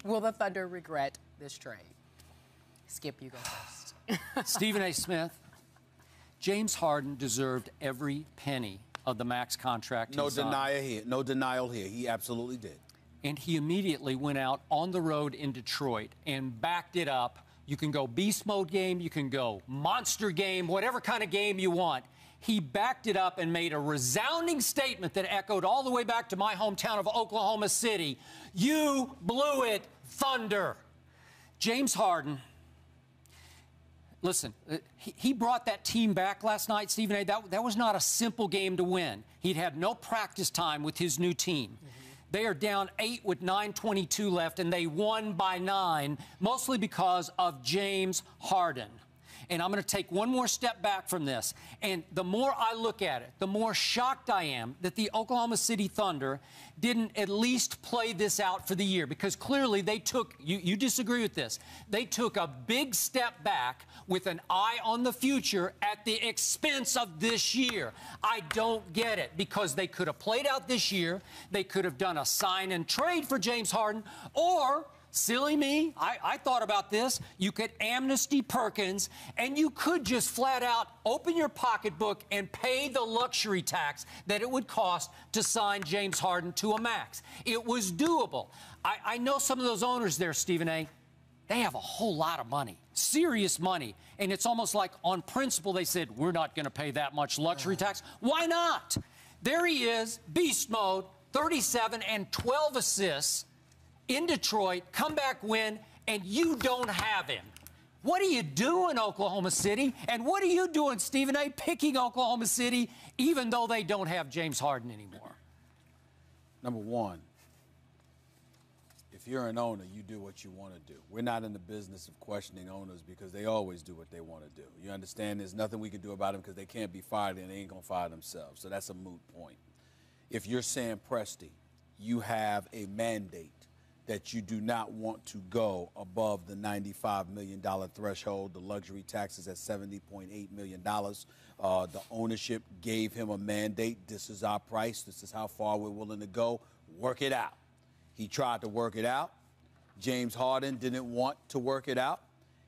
Will the Thunder regret this trade? Skip, you go first. Stephen A. Smith, James Harden deserved every penny of the max contract. No denial here. He absolutely did. And he immediately went out on the road in Detroit and backed it up. You can go beast mode game, you can go monster game, whatever kind of game you want. He backed it up and made a resounding statement that echoed all the way back to my hometown of Oklahoma City. You blew it, Thunder. James Harden, listen, he brought that team back last night, Stephen A. That was not a simple game to win. He'd had no practice time with his new team. They are down 8 with 9:22 left, and they won by 9, mostly because of James Harden. And I'm going to take one more step back from this. And the more I look at it, the more shocked I am that the Oklahoma City Thunder didn't at least play this out for the year, because clearly they took, you disagree with this, they took a big step back with an eye on the future at the expense of this year. I don't get it, because they could have played out this year. They could have done a sign and trade for James Harden, or silly me, I thought about this. You could amnesty Perkins, and you could just flat out open your pocketbook and pay the luxury tax that it would cost to sign James Harden to a max. It was doable. I know some of those owners there, Stephen A., they have a whole lot of money, serious money, and it's almost like on principle they said, we're not going to pay that much luxury tax. Why not? There he is, beast mode, 37 and 12 assists, in Detroit, comeback win, and you don't have him. What are you doing, Oklahoma City? And what are you doing, Stephen A., picking Oklahoma City, even though they don't have James Harden anymore? Number one, if you're an owner, you do what you want to do. We're not in the business of questioning owners, because they always do what they want to do. You understand there's nothing we can do about them, because they can't be fired and they ain't going to fire themselves. So that's a moot point. If you're Sam Presti, you have a mandate that you do not want to go above the $95 million threshold. The luxury tax is at $70.8 million. The ownership gave him a mandate. This is our price. This is how far we're willing to go. Work it out. He tried to work it out. James Harden didn't want to work it out.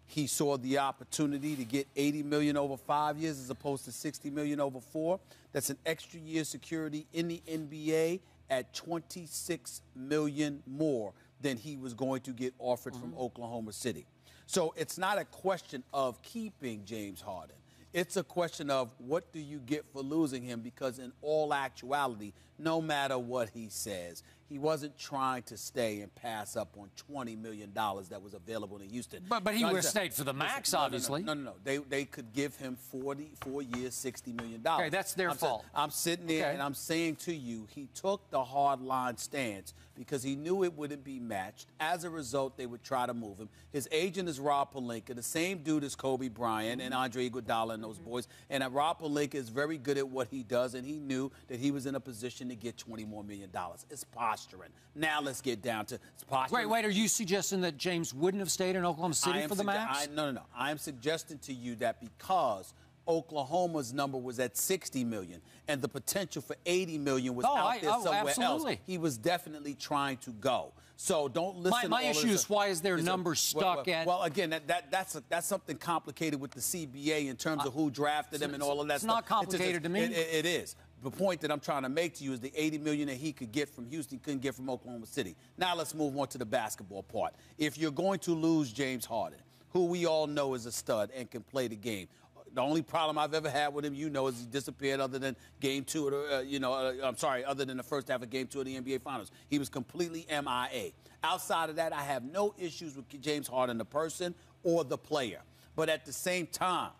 He saw the opportunity to get $80 million over 5 years as opposed to $60 million over 4. That's an extra year security in the NBA at $26 million more than he was going to get offered from Oklahoma City. So it's not a question of keeping James Harden. It's a question of what do you get for losing him, because in all actuality, no matter what he says, he wasn't trying to stay and pass up on $20 million that was available in Houston. But he would have stayed for the max, obviously. No. They could give him 4 years, $60 million. Okay, that's their fault. I'm sitting there and I'm saying to you, he took the hard line stance because he knew it wouldn't be matched. As a result, they would try to move him. His agent is Rob Pelinka, the same dude as Kobe Bryant and Andre Iguodala and those boys. And Rob Pelinka is very good at what he does, and he knew that he was in a position to get $20 more million. It's posturing. Now let's get down to posturing. Wait, are you suggesting that James wouldn't have stayed in Oklahoma City for the max? No. I am suggesting to you that because Oklahoma's number was at $60 million and the potential for $80 million was out there somewhere absolutely. else, he was definitely trying to go. So don't listen. My issue is, why is their number stuck at? Well, again, that's something complicated with the CBA in terms of who drafted him and all of that stuff. It's not complicated to me. It is. The point that I'm trying to make to you is the $80 million that he could get from Houston couldn't get from Oklahoma City. Now let's move on to the basketball part. If you're going to lose James Harden, who we all know is a stud and can play the game, the only problem I've ever had with him, is he disappeared other than Game 2 of other than the first half of Game 2 of the NBA Finals. He was completely MIA. Outside of that, I have no issues with James Harden, the person or the player. But at the same time,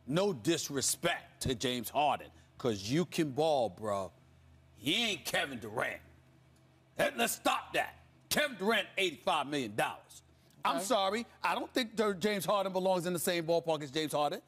no disrespect to James Harden, because you can ball, bro. He ain't Kevin Durant. Let's stop that. Kevin Durant, $85 million. I'm sorry. I don't think James Harden belongs in the same ballpark as James Harden.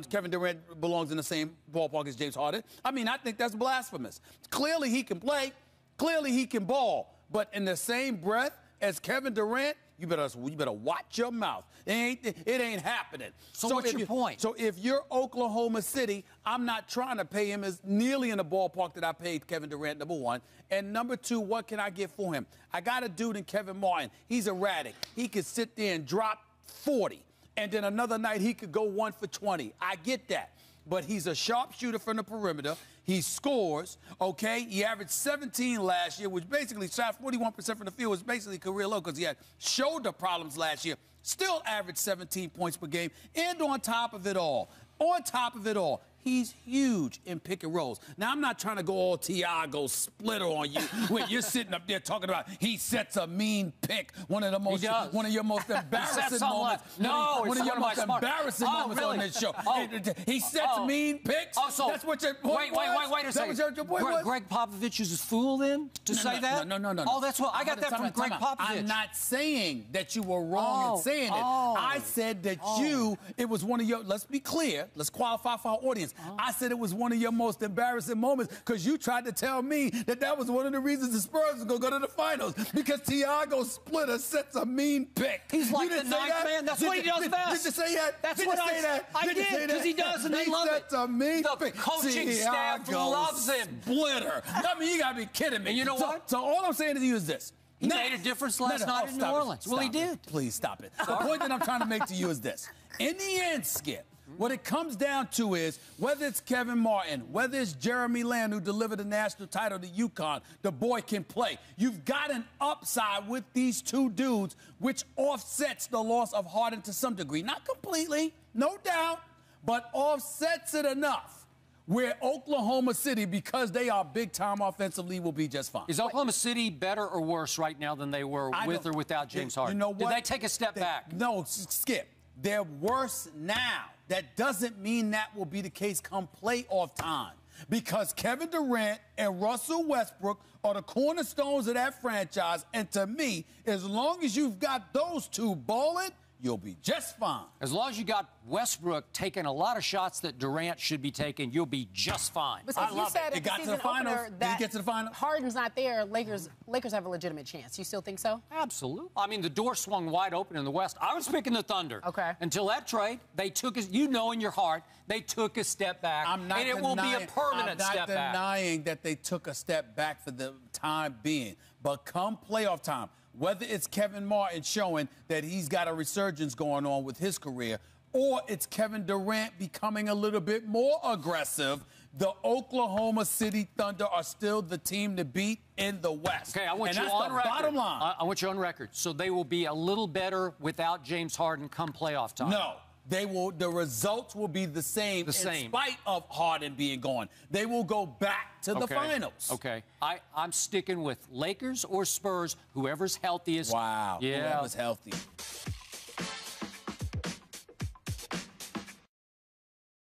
Kevin Durant belongs in the same ballpark as James Harden. I think that's blasphemous. Clearly he can play. Clearly he can ball. But in the same breath, as Kevin Durant, you better watch your mouth. It ain't happening. So what's your point? So if you're Oklahoma City, I'm not trying to pay him as nearly in the ballpark that I paid Kevin Durant, number one. And number two, what can I get for him? I got a dude in Kevin Martin. He's erratic. He could sit there and drop 40. And then another night he could go 1 for 20. I get that. But he's a sharpshooter from the perimeter. He scores, okay? He averaged 17 last year, which basically shot 41% from the field, was basically career low because he had shoulder problems last year. Still averaged 17 points per game. And on top of it all, he's huge in pick and rolls. Now, I'm not trying to go all Tiago Splitter on you when you're sitting up there talking about he sets a mean pick, one of your most embarrassing moments. No, one of your most embarrassing moments on this show. He sets mean picks. So that's what your point was? Wait a second. That was your point was? Greg Popovich is a fool then to say that? No. Oh, that's what I got that from Greg Popovich. I'm not saying that you were wrong in saying it. I said that it was one of your, let's be clear, let's qualify for our audience. I said it was one of your most embarrassing moments because you tried to tell me that was one of the reasons the Spurs was going to go to the finals because Tiago Splitter sets a mean pick. He's like the ninth man. That's what he does best. Did you say that? That's what I said. I did because he does and they love it. He sets a mean pick. The coaching staff loves him. Splitter. I mean, you got to be kidding me. And you know what? So all I'm saying to you is this. He made a difference last night in New Orleans. Well, he did. Please stop it. The point that I'm trying to make to you is this. In the end, Skip, what it comes down to is whether it's Kevin Martin, whether it's Jeremy Lamb who delivered the national title to UConn, the boy can play. You've got an upside with these two dudes, which offsets the loss of Harden to some degree. Not completely, no doubt, but offsets it enough where Oklahoma City, because they are big time offensively, will be just fine. Is Oklahoma City better or worse right now than they were with or without James Harden? You know what? Did they take a step back? No, Skip. They're worse now. That doesn't mean that will be the case come playoff time. Because Kevin Durant and Russell Westbrook are the cornerstones of that franchise. And to me, as long as you've got those two balling, you'll be just fine. As long as you got Westbrook taking a lot of shots that Durant should be taking, you'll be just fine. But since you said it got to the finals. Did it get to the finals? Harden's not there. Lakers have a legitimate chance. You still think so? Absolutely. I mean, the door swung wide open in the West. I was picking the Thunder. Okay. Until that trade, they took, you know in your heart, they took a step back. And it will be a permanent step back. I'm not denying that they took a step back for the time being. But come playoff time, whether it's Kevin Martin showing that he's got a resurgence going on with his career, or it's Kevin Durant becoming a little bit more aggressive, the Oklahoma City Thunder are still the team to beat in the West. Okay, I want you on record. Bottom line. I want you on record. So they will be a little better without James Harden come playoff time. No. They will. The results will be the same in spite of Harden being gone. They will go back to the finals. Okay. I'm sticking with Lakers or Spurs, whoever's healthiest. Wow. Yeah. Whoever's healthy.